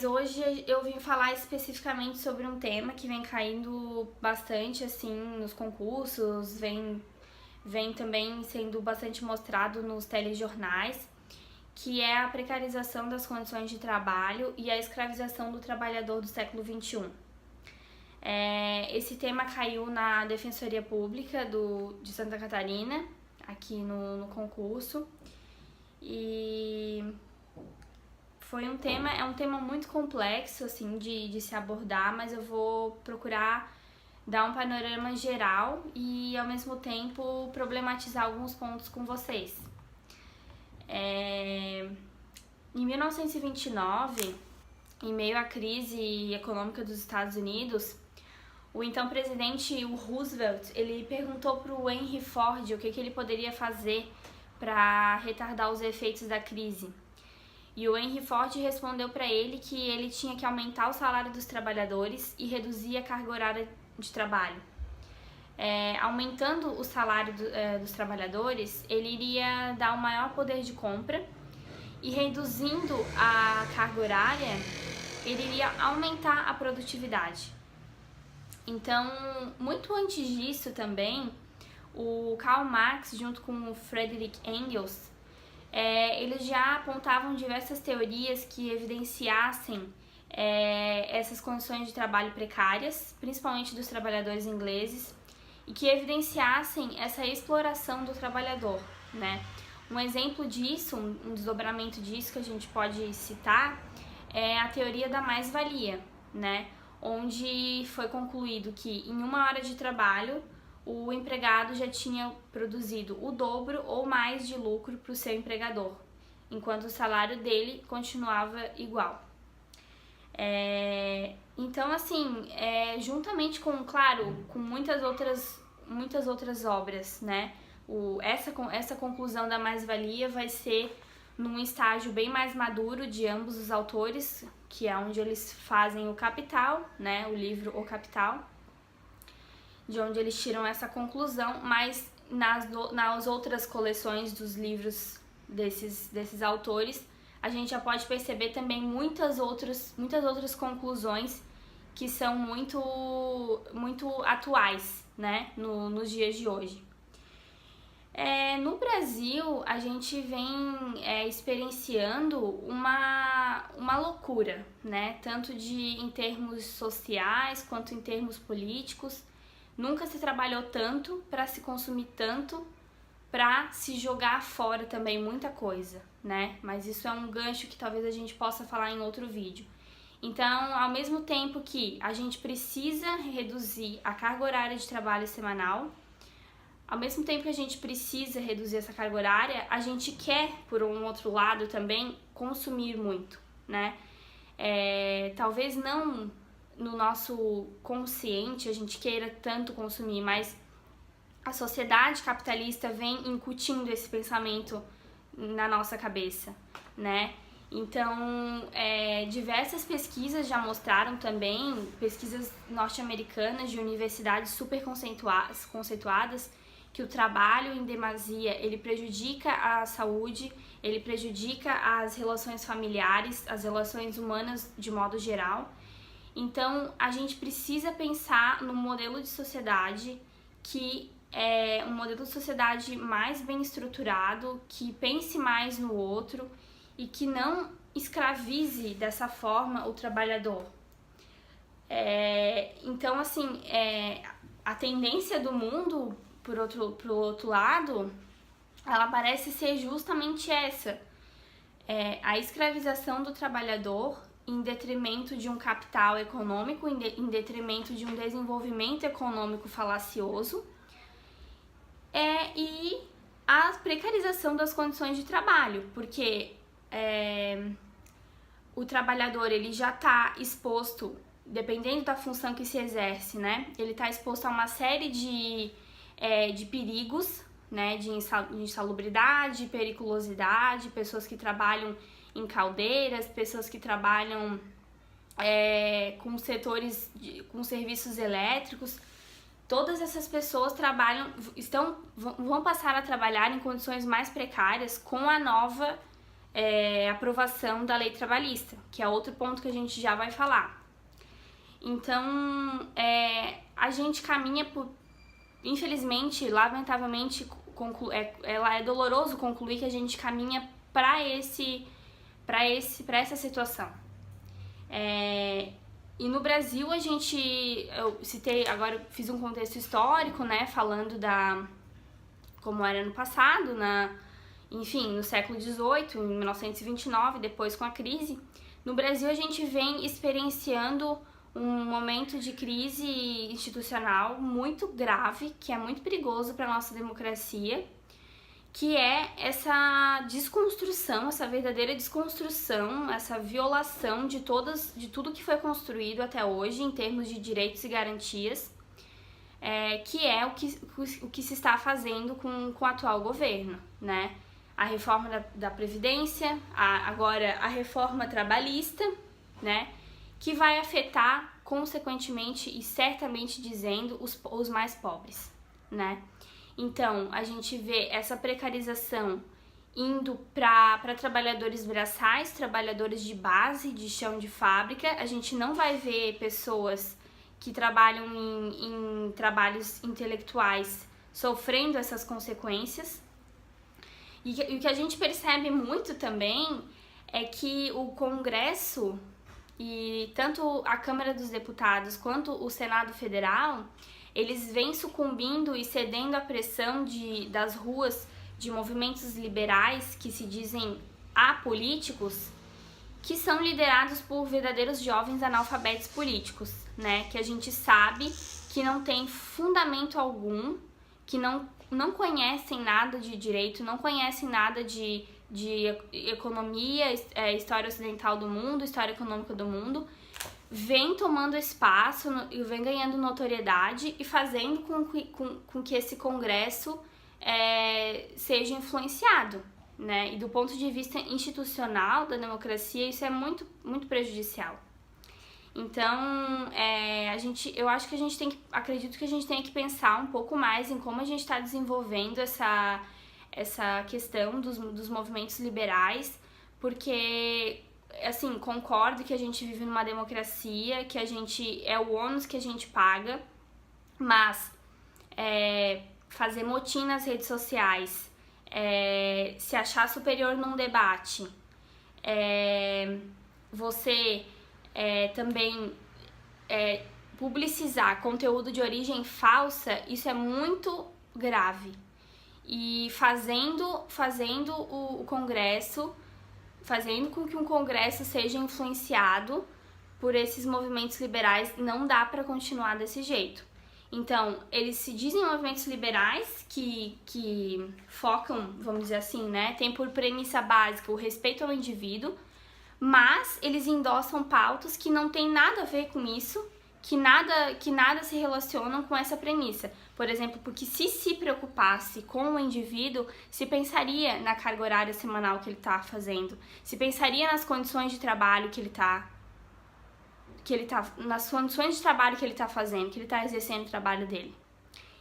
Hoje eu vim falar especificamente sobre um tema que vem caindo bastante assim nos concursos, vem também sendo bastante mostrado nos telejornais, que é a precarização das condições de trabalho e a escravização do trabalhador do século XXI. Esse tema caiu na Defensoria Pública de Santa Catarina, aqui no concurso, e é um tema muito complexo assim de se abordar, mas eu vou procurar dar um panorama geral e ao mesmo tempo problematizar alguns pontos com vocês. Em 1929, em meio à crise econômica dos Estados Unidos, o então presidente Roosevelt, ele perguntou para o Henry Ford o que ele poderia fazer para retardar os efeitos da crise. E o Henry Ford respondeu para ele que ele tinha que aumentar o salário dos trabalhadores e reduzir a carga horária de trabalho. Aumentando o salário dos trabalhadores, ele iria dar um maior poder de compra, e reduzindo a carga horária, ele iria aumentar a produtividade. Então, muito antes disso também, o Karl Marx, junto com o Friedrich Engels, eles já apontavam diversas teorias que evidenciassem essas condições de trabalho precárias, principalmente dos trabalhadores ingleses, e que evidenciassem essa exploração do trabalhador, né? Um exemplo disso, um desdobramento disso que a gente pode citar, é a teoria da mais-valia, né? Onde foi concluído que em uma hora de trabalho, o empregado já tinha produzido o dobro ou mais de lucro para o seu empregador, enquanto o salário dele continuava igual. Então, assim, juntamente com, claro, com muitas outras obras, né? Essa conclusão da mais-valia vai ser num estágio bem mais maduro de ambos os autores, que é onde eles fazem o Capital, né? O livro O Capital, de onde eles tiram essa conclusão, mas nas outras coleções dos livros desses autores, a gente já pode perceber também muitas outras conclusões que são muito atuais, né, nos dias de hoje. No Brasil, a gente vem experienciando uma loucura, né, tanto em termos sociais quanto em termos políticos. Nunca se trabalhou tanto para se consumir tanto, para se jogar fora também muita coisa, né? Mas isso é um gancho que talvez a gente possa falar em outro vídeo. Então, ao mesmo tempo que a gente precisa reduzir a carga horária de trabalho semanal, ao mesmo tempo que a gente precisa reduzir essa carga horária, a gente quer, por um outro lado também, consumir muito, né? Talvez não no nosso consciente a gente queira tanto consumir, mas a sociedade capitalista vem incutindo esse pensamento na nossa cabeça, né? Então, diversas pesquisas já mostraram também, pesquisas norte-americanas de universidades super conceituadas, que o trabalho em demasia, ele prejudica a saúde, ele prejudica as relações familiares, as relações humanas de modo geral. Então, a gente precisa pensar num modelo de sociedade que é um modelo de sociedade mais bem estruturado, que pense mais no outro e que não escravize dessa forma o trabalhador. Então, assim, a tendência do mundo, pro outro lado, ela parece ser justamente essa. A escravização do trabalhador em detrimento de um capital econômico, em detrimento de um desenvolvimento econômico falacioso, e a precarização das condições de trabalho, porque o trabalhador ele já está exposto, dependendo da função que se exerce, né? Ele está exposto a uma série de perigos, né? De insalubridade, periculosidade, pessoas que trabalham em caldeiras, pessoas que trabalham com com serviços elétricos. Todas essas pessoas vão passar a trabalhar em condições mais precárias com a nova aprovação da lei trabalhista, que é outro ponto que a gente já vai falar. Então, a gente caminha por, infelizmente, lamentavelmente, é doloroso concluir que a gente caminha para essa situação. E no Brasil eu citei, agora eu fiz um contexto histórico, né, falando como era no passado, enfim, no século XVIII, em 1929, depois com a crise. No Brasil a gente vem experienciando um momento de crise institucional muito grave, que é muito perigoso para a nossa democracia, que é essa desconstrução, essa verdadeira desconstrução, essa violação de tudo que foi construído até hoje em termos de direitos e garantias, que é o que se está fazendo com o atual governo, né? A reforma da Previdência, agora a reforma trabalhista, né? Que vai afetar, consequentemente e certamente dizendo, os mais pobres, né? Então, a gente vê essa precarização indo para trabalhadores braçais, trabalhadores de base, de chão de fábrica. A gente não vai ver pessoas que trabalham em trabalhos intelectuais sofrendo essas consequências. E o que a gente percebe muito também é que o Congresso, e tanto a Câmara dos Deputados quanto o Senado Federal, eles vêm sucumbindo e cedendo à pressão das ruas de movimentos liberais que se dizem apolíticos, que são liderados por verdadeiros jovens analfabetos políticos, né? Que a gente sabe que não tem fundamento algum, que não conhecem nada de direito, não conhecem nada de economia, história ocidental do mundo, história econômica do mundo, vem tomando espaço e vem ganhando notoriedade e fazendo com que esse Congresso seja influenciado, né? E do ponto de vista institucional da democracia, isso é muito, muito prejudicial. Então, acredito que a gente tem que pensar um pouco mais em como a gente está desenvolvendo essa questão dos movimentos liberais, porque, assim, concordo que a gente vive numa democracia, que é o ônus que a gente paga, mas fazer motim nas redes sociais, se achar superior num debate, você também publicizar conteúdo de origem falsa, isso é muito grave. E fazendo o Congresso, fazendo com que um Congresso seja influenciado por esses movimentos liberais, não dá para continuar desse jeito. Então, eles se dizem movimentos liberais que focam, vamos dizer assim, né, tem por premissa básica o respeito ao indivíduo, mas eles endossam pautas que não tem nada a ver com isso, que nada se relacionam com essa premissa. Por exemplo, porque se preocupasse com o indivíduo, se pensaria na carga horária semanal que ele está fazendo, se pensaria nas condições de trabalho nas condições de trabalho que ele está fazendo, que ele está exercendo o trabalho dele.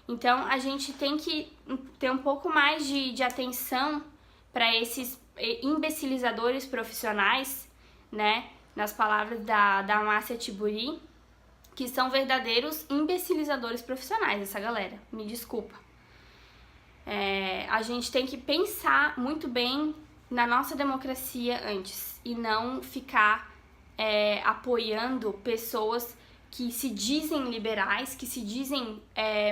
Então, a gente tem que ter um pouco mais de atenção para esses imbecilizadores profissionais, né? Nas palavras da Márcia Tiburi, que são verdadeiros imbecilizadores profissionais, essa galera. Me desculpa. A gente tem que pensar muito bem na nossa democracia antes e não ficar apoiando pessoas que se dizem liberais, que se dizem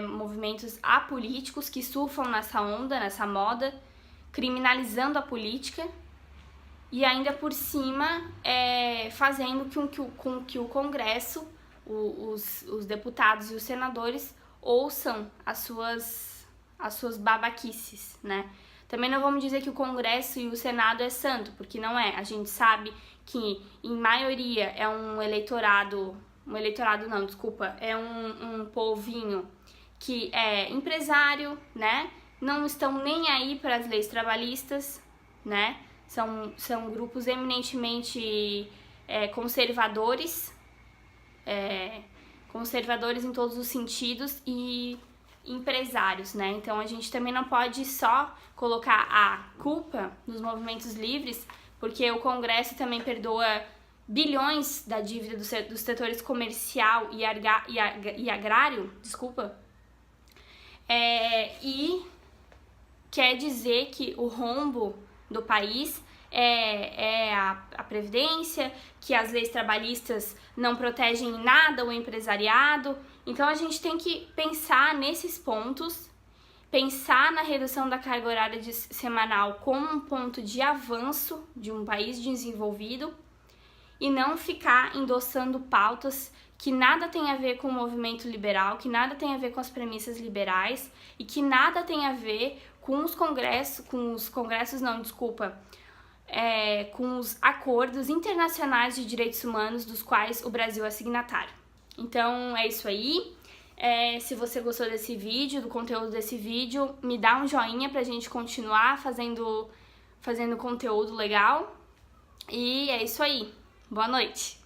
movimentos apolíticos, que surfam nessa onda, nessa moda, criminalizando a política e ainda por cima fazendo com que o Congresso, os deputados e os senadores ouçam as suas babaquices, né? Também não vamos dizer que o Congresso e o Senado é santo, porque não é. A gente sabe que, em maioria, é um povinho que é empresário, né? Não estão nem aí para as leis trabalhistas, né? São grupos eminentemente conservadores, conservadores em todos os sentidos e empresários, né? Então a gente também não pode só colocar a culpa nos movimentos livres, porque o Congresso também perdoa bilhões da dívida dos setores comercial e agrário, e quer dizer que o rombo do país é a Previdência, que as leis trabalhistas não protegem em nada o empresariado. Então a gente tem que pensar nesses pontos, pensar na redução da carga horária semanal como um ponto de avanço de um país desenvolvido e não ficar endossando pautas que nada tem a ver com o movimento liberal, que nada tem a ver com as premissas liberais e que nada tem a ver com com os acordos internacionais de direitos humanos dos quais o Brasil é signatário. Então é isso aí. Se você gostou desse vídeo, do conteúdo desse vídeo, me dá um joinha pra gente continuar fazendo conteúdo legal. E é isso aí. Boa noite!